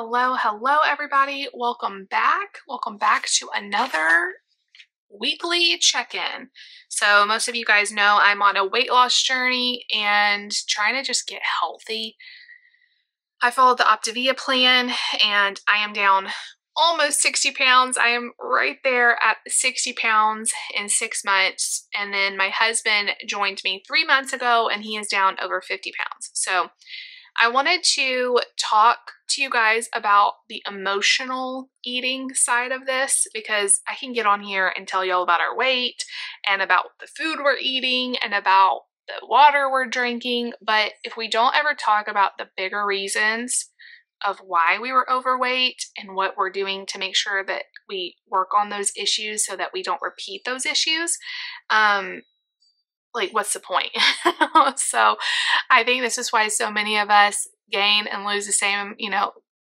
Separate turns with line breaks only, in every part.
Hello, everybody. Welcome back. Welcome back to another weekly check-in. So most of you guys know I'm on a weight loss journey and trying to just get healthy. I followed the Optavia plan and I am down almost 60 pounds. I am right there at 60 pounds in 6 months. And then my husband joined me 3 months ago and he is down over 50 pounds. So I wanted to talk to you guys about the emotional eating side of this because I can get on here and tell y'all about our weight and about the food we're eating and about the water we're drinking. But if we don't ever talk about the bigger reasons of why we were overweight and what we're doing to make sure that we work on those issues so that we don't repeat those issues, like, what's the point? So I think this is why so many of us gain and lose the same,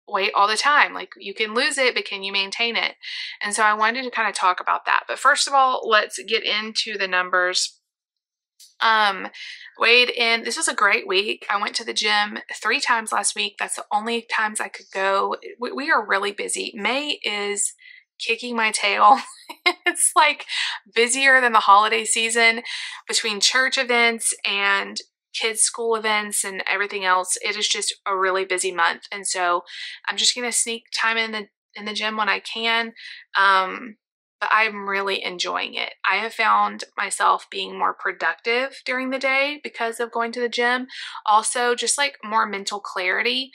weight all the time. Like, you can lose it, but can you maintain it? And so I wanted to kind of talk about that. But first of all, let's get into the numbers. Weighed in, this was a great week. I went to the gym 3 times last week. That's the only times I could go. We are really busy. May is kicking my tail. It's like busier than the holiday season between church events and kids' school events and everything else. It is just a really busy month. And so I'm just going to sneak time in the gym when I can. But I'm really enjoying it. I have found myself being more productive during the day because of going to the gym. Also, just like more mental clarity.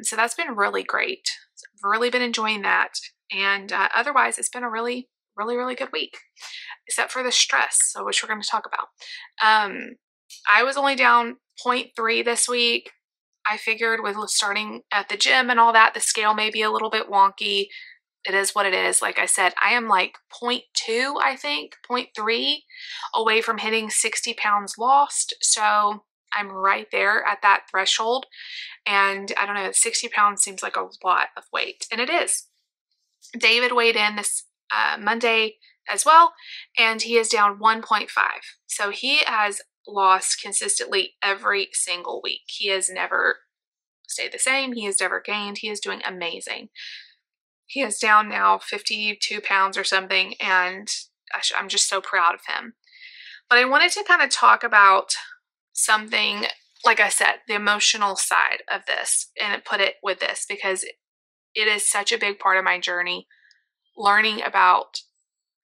So that's been really great. I've really been enjoying that. And otherwise, it's been a really good week, except for the stress, so which we're going to talk about. I was only down 0.3 this week. I figured with starting at the gym and all that, the scale may be a little bit wonky. It is what it is. Like I said, I am like 0.2, I think, 0.3 away from hitting 60 pounds lost. So I'm right there at that threshold. And I don't know, 60 pounds seems like a lot of weight. And it is. David weighed in this Monday as well, and he is down 1.5. So he has lost consistently every single week. He has never stayed the same. He has never gained. He is doing amazing. He is down now 52 pounds or something, and I'm just so proud of him. But I wanted to kind of talk about something, like I said, the emotional side of this, and put it with this because it is such a big part of my journey, learning about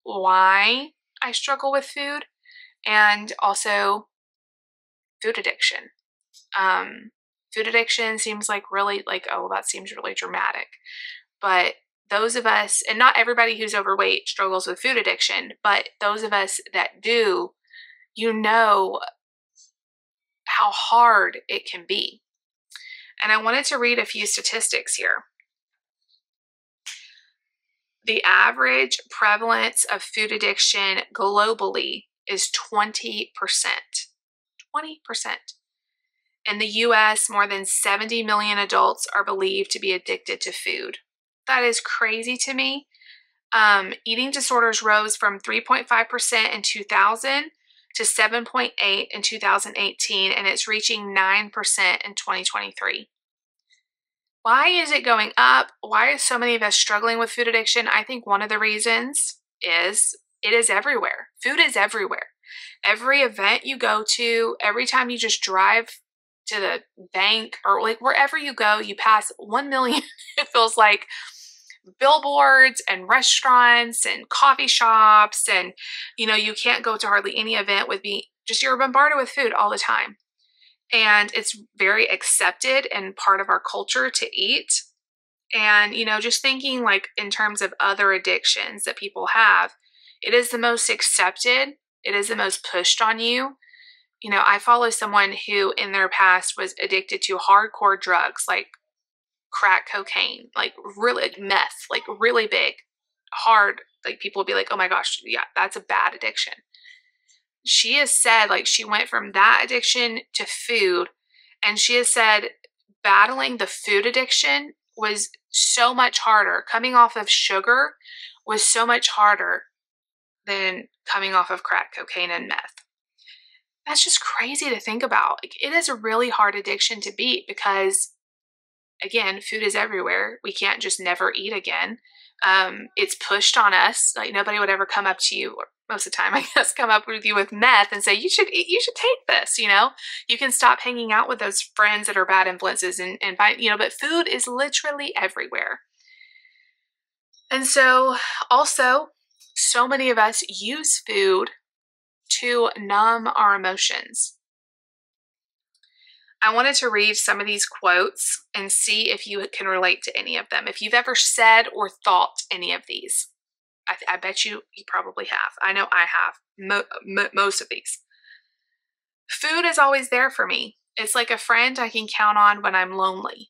why I struggle with food and also food addiction. Food addiction seems like really oh, that seems really dramatic. But those of us, and not everybody who's overweight struggles with food addiction, but those of us that do, you know how hard it can be. And I wanted to read a few statistics here. The average prevalence of food addiction globally is 20%. 20%. In the US, more than 70 million adults are believed to be addicted to food. That is crazy to me. Eating disorders rose from 3.5% in 2000 to 7.8% in 2018, and it's reaching 9% in 2023. Why is it going up? Why are so many of us struggling with food addiction? I think one of the reasons is it is everywhere. Food is everywhere. Every event you go to, every time you just drive to the bank or like wherever you go, you pass 1 million, it feels like, billboards and restaurants and coffee shops. And, you can't go to hardly any event you're bombarded with food all the time. And it's very accepted and part of our culture to eat. And, just thinking like in terms of other addictions that people have, it is the most accepted. It is the most pushed on you. I follow someone who in their past was addicted to hardcore drugs like crack cocaine, like really like meth, like really big, hard, like people would be like, oh my gosh, yeah, that's a bad addiction. She has said like she went from that addiction to food, and she has said battling the food addiction was so much harder. Coming off of sugar was so much harder than coming off of crack cocaine and meth. That's just crazy to think about. Like, it is a really hard addiction to beat because again, food is everywhere. We can't just never eat again. It's pushed on us. Like nobody would ever come up to you, or most of the time, I guess, come up with you with meth and say, you should take this, you can stop hanging out with those friends that are bad influences and find, but food is literally everywhere. And so also, so many of us use food to numb our emotions. I wanted to read some of these quotes and see if you can relate to any of them. If you've ever said or thought any of these, I bet you probably have. I know I have most of these. Food is always there for me. It's like a friend I can count on when I'm lonely.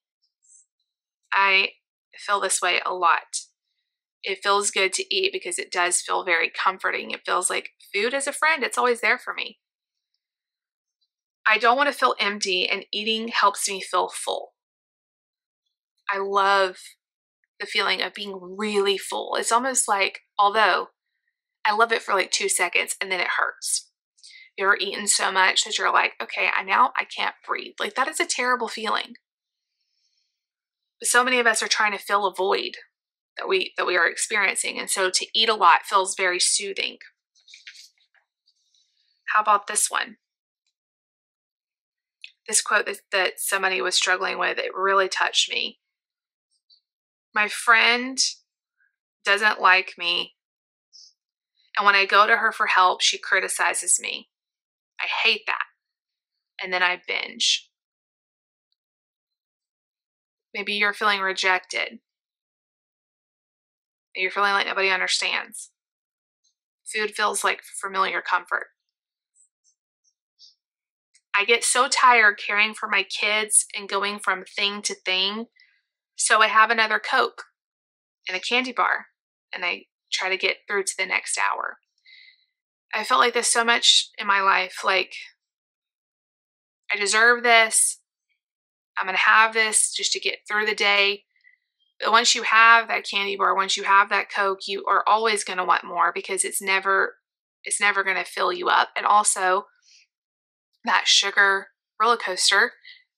I feel this way a lot. It feels good to eat because it does feel very comforting. It feels like food is a friend. It's always there for me. I don't want to feel empty, and eating helps me feel full. I love the feeling of being really full. It's almost like, although I love it for like 2 seconds and then it hurts. You ever eaten so much that you're like, okay, I can't breathe. Like that is a terrible feeling. But so many of us are trying to fill a void that we are experiencing. And so to eat a lot feels very soothing. How about this one? This quote that somebody was struggling with, it really touched me. My friend doesn't like me, and when I go to her for help, she criticizes me. I hate that. And then I binge. Maybe you're feeling rejected. Maybe you're feeling like nobody understands. Food feels like familiar comfort. I get so tired caring for my kids and going from thing to thing, so I have another Coke and a candy bar, and I try to get through to the next hour. I felt like this so much in my life, like I deserve this. I'm going to have this just to get through the day. But once you have that candy bar, once you have that Coke, you are always going to want more because it's never going to fill you up. And also that sugar roller coaster,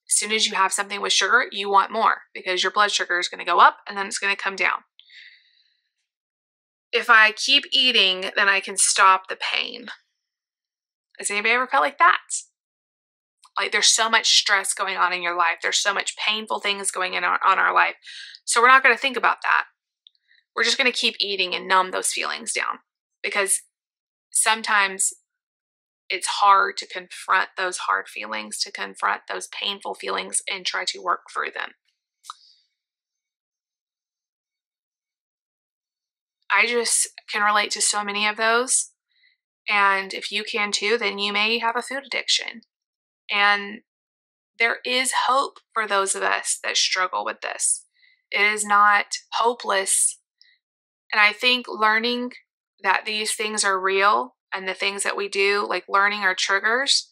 as soon as you have something with sugar, you want more because your blood sugar is going to go up and then it's going to come down. If I keep eating, then I can stop the pain. Has anybody ever felt like that? Like there's so much stress going on in your life. There's so much painful things going on our life. So we're not going to think about that. We're just going to keep eating and numb those feelings down because sometimes it's hard to confront those hard feelings, to confront those painful feelings and try to work through them. I just can relate to so many of those. And if you can too, then you may have a food addiction. And there is hope for those of us that struggle with this. It is not hopeless. And I think learning that these things are real and the things that we do, like learning our triggers,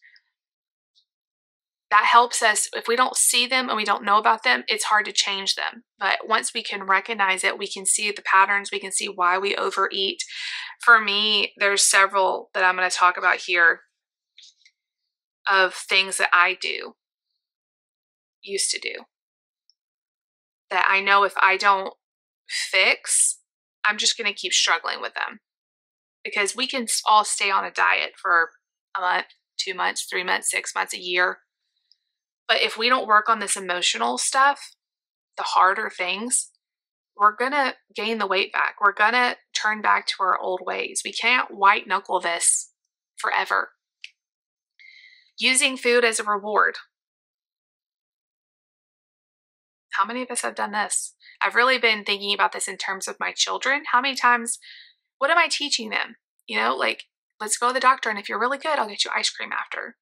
that helps us. If we don't see them and we don't know about them, it's hard to change them. But once we can recognize it, we can see the patterns, we can see why we overeat. For me, there's several that I'm going to talk about here of things that I used to do, that I know if I don't fix, I'm just going to keep struggling with them. Because we can all stay on a diet for a month, 2 months, 3 months, 6 months, a year. But if we don't work on this emotional stuff, the harder things, we're going to gain the weight back. We're going to turn back to our old ways. We can't white knuckle this forever. Using food as a reward. How many of us have done this? I've really been thinking about this in terms of my children. How many times, what am I teaching them? Like, let's go to the doctor, and if you're really good, I'll get you ice cream after.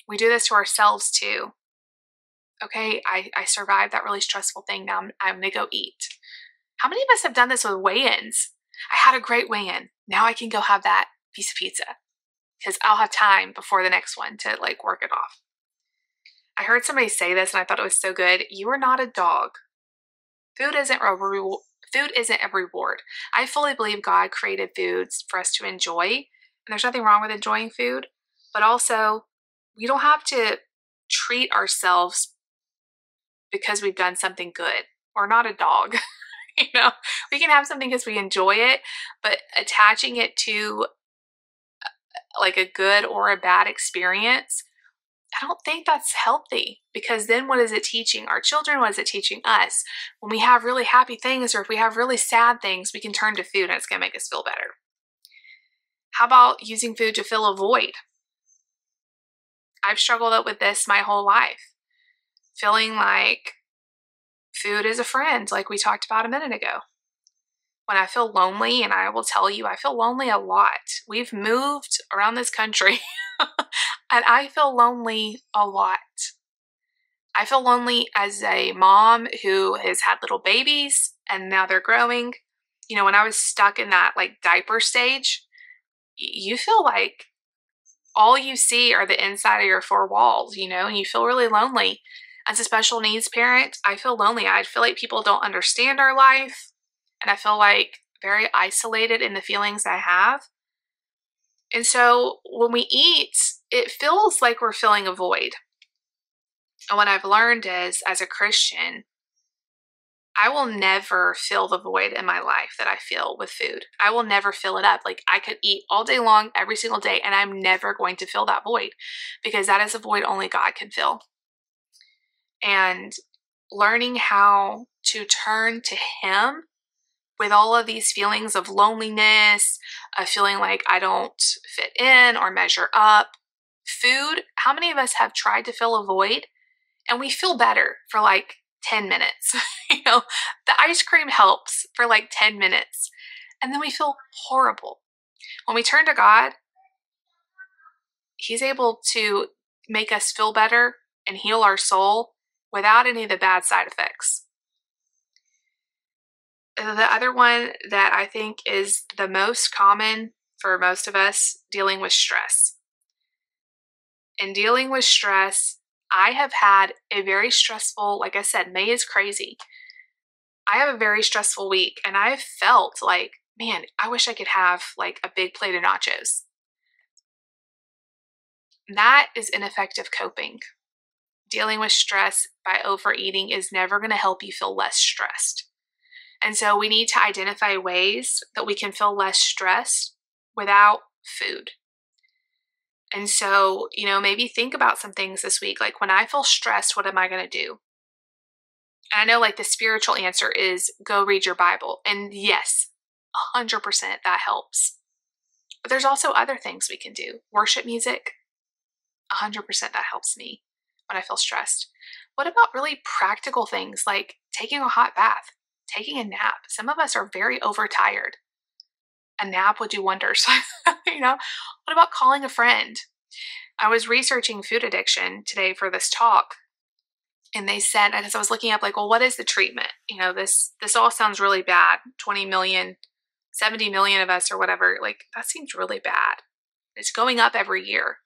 We do this to ourselves too. Okay, I survived that really stressful thing. Now I'm going to go eat. How many of us have done this with weigh-ins? I had a great weigh-in. Now I can go have that piece of pizza because I'll have time before the next one to like work it off. I heard somebody say this and I thought it was so good. You are not a dog. Food isn't a reward. I fully believe God created foods for us to enjoy, and there's nothing wrong with enjoying food, but also we don't have to treat ourselves because we've done something good. We're not a dog. We can have something because we enjoy it, but attaching it to like a good or a bad experience, I don't think that's healthy, because then what is it teaching our children? What is it teaching us? When we have really happy things, or if we have really sad things, we can turn to food and it's going to make us feel better. How about using food to fill a void? I've struggled with this my whole life, feeling like food is a friend, like we talked about a minute ago. When I feel lonely, and I will tell you, I feel lonely a lot. We've moved around this country and I feel lonely a lot. I feel lonely as a mom who has had little babies and now they're growing. When I was stuck in that like diaper stage, you feel like all you see are the inside of your four walls, and you feel really lonely. As a special needs parent, I feel lonely. I feel like people don't understand our life, and I feel like very isolated in the feelings I have. And so when we eat, it feels like we're filling a void. And what I've learned is, as a Christian, I will never fill the void in my life that I feel with food. I will never fill it up. Like, I could eat all day long, every single day, and I'm never going to fill that void, because that is a void only God can fill. And learning how to turn to Him with all of these feelings of loneliness, of feeling like I don't fit in or measure up. Food, how many of us have tried to fill a void and we feel better for like 10 minutes? The ice cream helps for like 10 minutes, and then we feel horrible. When we turn to God, He's able to make us feel better and heal our soul without any of the bad side effects. The other one that I think is the most common for most of us, dealing with stress. In dealing with stress, I have had a very stressful, like I said, May is crazy. I have a very stressful week, and I've felt like, man, I wish I could have like a big plate of nachos. That is ineffective coping. Dealing with stress by overeating is never going to help you feel less stressed. And so we need to identify ways that we can feel less stressed without food. And so, maybe think about some things this week. Like, when I feel stressed, what am I going to do? And I know like the spiritual answer is go read your Bible. And yes, 100% that helps. But there's also other things we can do. Worship music, 100% that helps me when I feel stressed. What about really practical things like taking a hot bath, taking a nap? Some of us are very overtired. A nap would do wonders. What about calling a friend? I was researching food addiction today for this talk, and they said, as I was looking up, like, well, what is the treatment? This all sounds really bad. 20 million, 70 million of us or whatever. Like, that seems really bad. It's going up every year.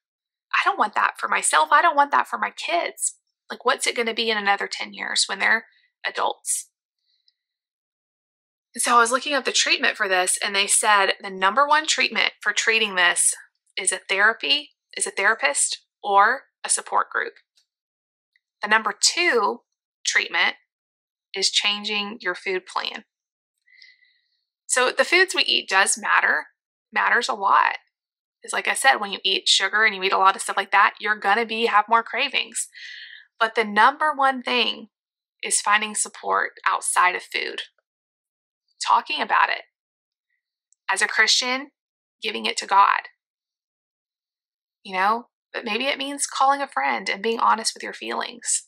I don't want that for myself. I don't want that for my kids. Like, what's it going to be in another 10 years when they're adults? And so I was looking up the treatment for this, and they said the number one treatment for treating this is a therapist, or a support group. The number two treatment is changing your food plan. So the foods we eat matters a lot. Because like I said, when you eat sugar and you eat a lot of stuff like that, you're going to have more cravings. But the number one thing is finding support outside of food. Talking about it. As a Christian, giving it to God. But maybe it means calling a friend and being honest with your feelings.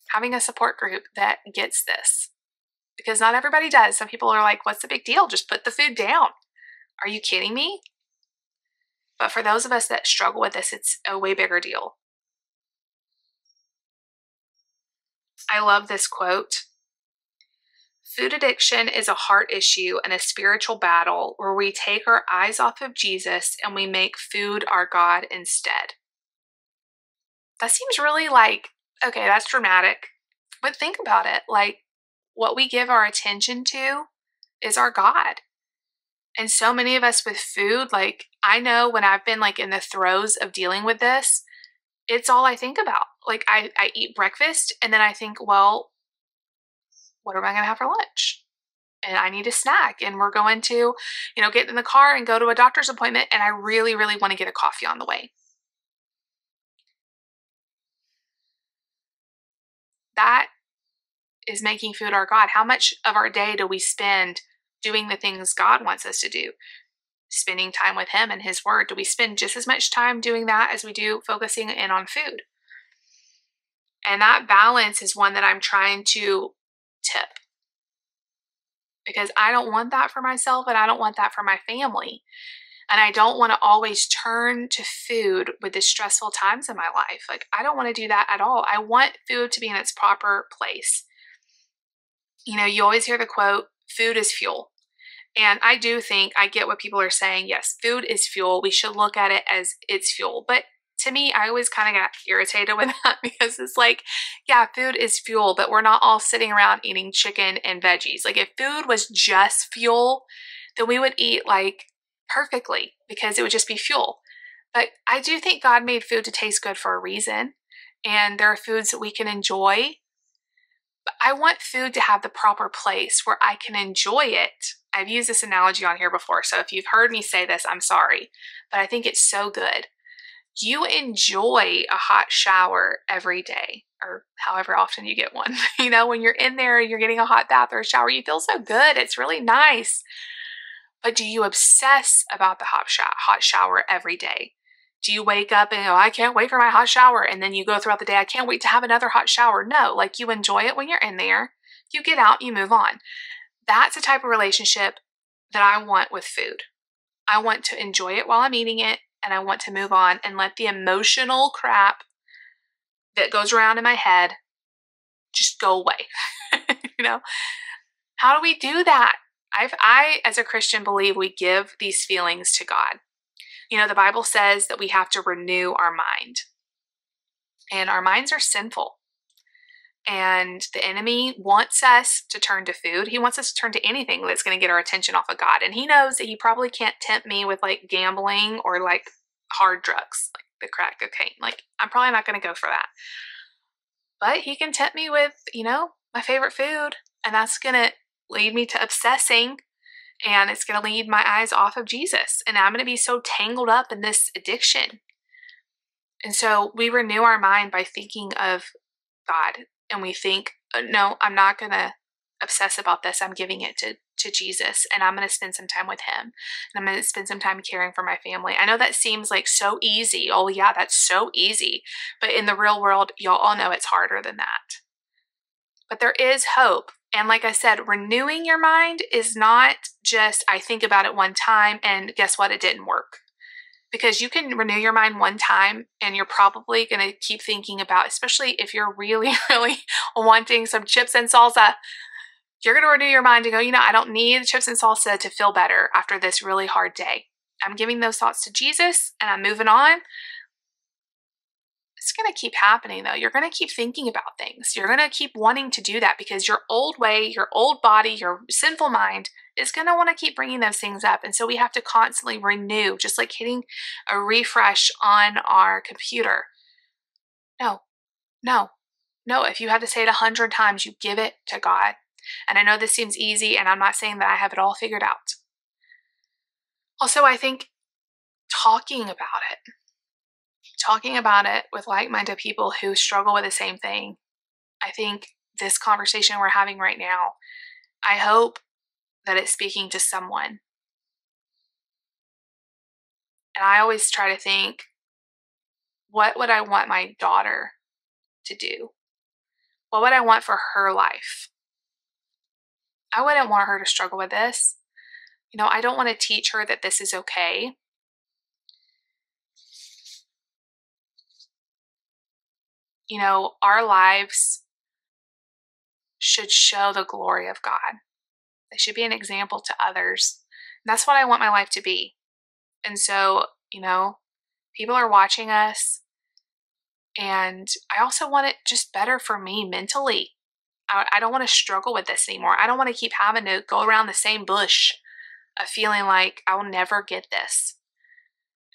Having a support group that gets this. Because not everybody does. Some people are like, what's the big deal? Just put the food down. Are you kidding me? But for those of us that struggle with this, it's a way bigger deal. I love this quote. Food addiction is a heart issue and a spiritual battle where we take our eyes off of Jesus and we make food our God instead. That seems really like, okay, that's dramatic. But think about it. Like, what we give our attention to is our God. And so many of us with food, like, I know when I've been like in the throes of dealing with this, it's all I think about. Like I eat breakfast and then I think, well, what am I going to have for lunch? And I need a snack. And we're going to, get in the car and go to a doctor's appointment. And I really, really want to get a coffee on the way. That is making food our God. How much of our day do we spend doing the things God wants us to do? Spending time with Him and His Word. Do we spend just as much time doing that as we do focusing in on food? And that balance is one that I'm trying to tip, because I don't want that for myself and I don't want that for my family. And I don't want to always turn to food with the stressful times in my life. Like, I don't want to do that at all. I want food to be in its proper place. You always hear the quote, food is fuel. And I do think I get what people are saying. Yes, food is fuel. We should look at it as it's fuel. But to me, I always kind of got irritated with that, because it's like, yeah, food is fuel, but we're not all sitting around eating chicken and veggies. Like, if food was just fuel, then we would eat like perfectly, because it would just be fuel. But I do think God made food to taste good for a reason. And there are foods that we can enjoy. But I want food to have the proper place where I can enjoy it. I've used this analogy on here before, so if you've heard me say this, I'm sorry. But I think it's so good. You enjoy a hot shower every day, or however often you get one. When you're in there, you're getting a hot bath or a shower, you feel so good. It's really nice. But do you obsess about the hot shower every day? Do you wake up and go, I can't wait for my hot shower? And then you go throughout the day, I can't wait to have another hot shower. No, like, you enjoy it when you're in there. You get out, you move on. That's the type of relationship that I want with food. I want to enjoy it while I'm eating it, and I want to move on and let the emotional crap that goes around in my head just go away. How do we do that? I, as a Christian, believe we give these feelings to God. The Bible says that we have to renew our mind, and our minds are sinful. And the enemy wants us to turn to food. He wants us to turn to anything that's going to get our attention off of God. And he knows that he probably can't tempt me with like gambling or like hard drugs, like the crack cocaine. Like, I'm probably not going to go for that. But he can tempt me with, my favorite food. And that's going to lead me to obsessing. And it's going to lead my eyes off of Jesus. And I'm going to be so tangled up in this addiction. And so we renew our mind by thinking of God. And we think, no, I'm not going to obsess about this. I'm giving it to Jesus, and I'm going to spend some time with Him. And I'm going to spend some time caring for my family. I know that seems like so easy. Oh yeah, that's so easy. But in the real world, y'all all know it's harder than that. But there is hope. And like I said, renewing your mind is not just, I think about it one time and guess what? It didn't work. Because you can renew your mind one time and you're probably going to keep thinking about, especially if you're really, really wanting some chips and salsa, you're going to renew your mind and go, I don't need chips and salsa to feel better after this really hard day. I'm giving those thoughts to Jesus and I'm moving on. It's going to keep happening though. You're going to keep thinking about things. You're going to keep wanting to do that because your old way, your old body, your sinful mind is going to want to keep bringing those things up. And so we have to constantly renew, just like hitting a refresh on our computer. No. If you have to say it 100 times, you give it to God. And I know this seems easy, and I'm not saying that I have it all figured out. Also, I think talking about it with like-minded people who struggle with the same thing. I think this conversation we're having right now, I hope that it's speaking to someone. And I always try to think, what would I want my daughter to do? What would I want for her life? I wouldn't want her to struggle with this. I don't want to teach her that this is okay. Our lives should show the glory of God. They should be an example to others. And that's what I want my life to be. And so, people are watching us. And I also want it just better for me mentally. I don't want to struggle with this anymore. I don't want to keep having to go around the same bush of feeling like I'll never get this.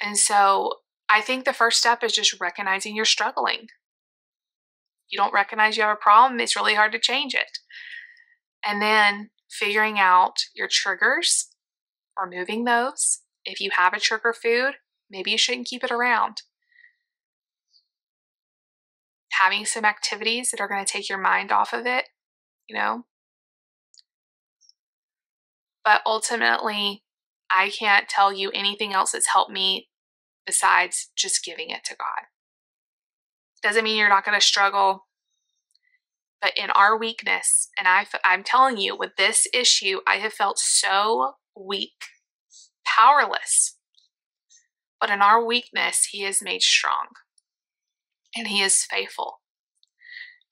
And so I think the first step is just recognizing you're struggling. You don't recognize you have a problem, it's really hard to change it. And then figuring out your triggers, removing those. If you have a trigger food, maybe you shouldn't keep it around. Having some activities that are going to take your mind off of it, you know. But ultimately, I can't tell you anything else that's helped me besides just giving it to God. Doesn't mean you're not going to struggle, but in our weakness, and I'm telling you, with this issue, I have felt so weak, powerless. But in our weakness, He is made strong, and He is faithful.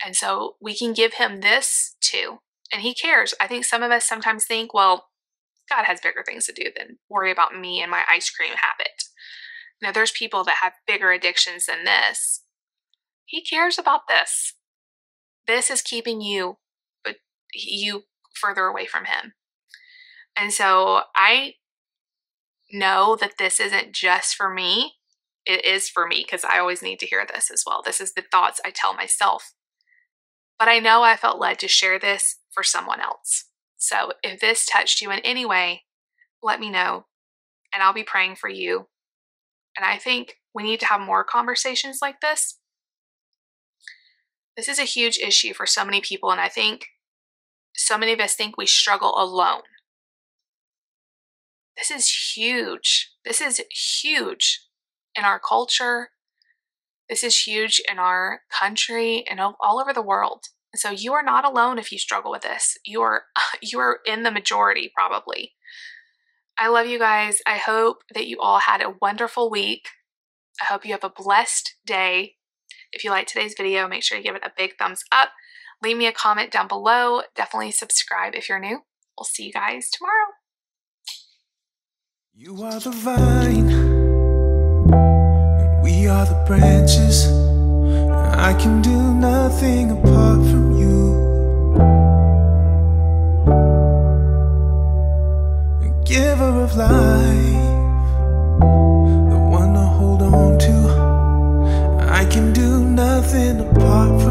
And so we can give Him this too, and He cares. I think some of us sometimes think, well, God has bigger things to do than worry about me and my ice cream habit. Now, there's people that have bigger addictions than this. He cares about this. This is keeping you further away from Him. And so I know that this isn't just for me. It is for me, because I always need to hear this as well. This is the thoughts I tell myself. But I know I felt led to share this for someone else. So if this touched you in any way, let me know, and I'll be praying for you. And I think we need to have more conversations like this. This is a huge issue for so many people, and I think so many of us think we struggle alone. This is huge. This is huge in our culture. This is huge in our country and all over the world. So you are not alone if you struggle with this. You are in the majority, probably. I love you guys. I hope that you all had a wonderful week. I hope you have a blessed day. If you liked today's video, make sure you give it a big thumbs up. Leave me a comment down below. Definitely subscribe if you're new. We'll see you guys tomorrow.
You are the vine, and we are the branches. I can do nothing apart from you. The giver of life, the one to hold on to. I can do nothing apart from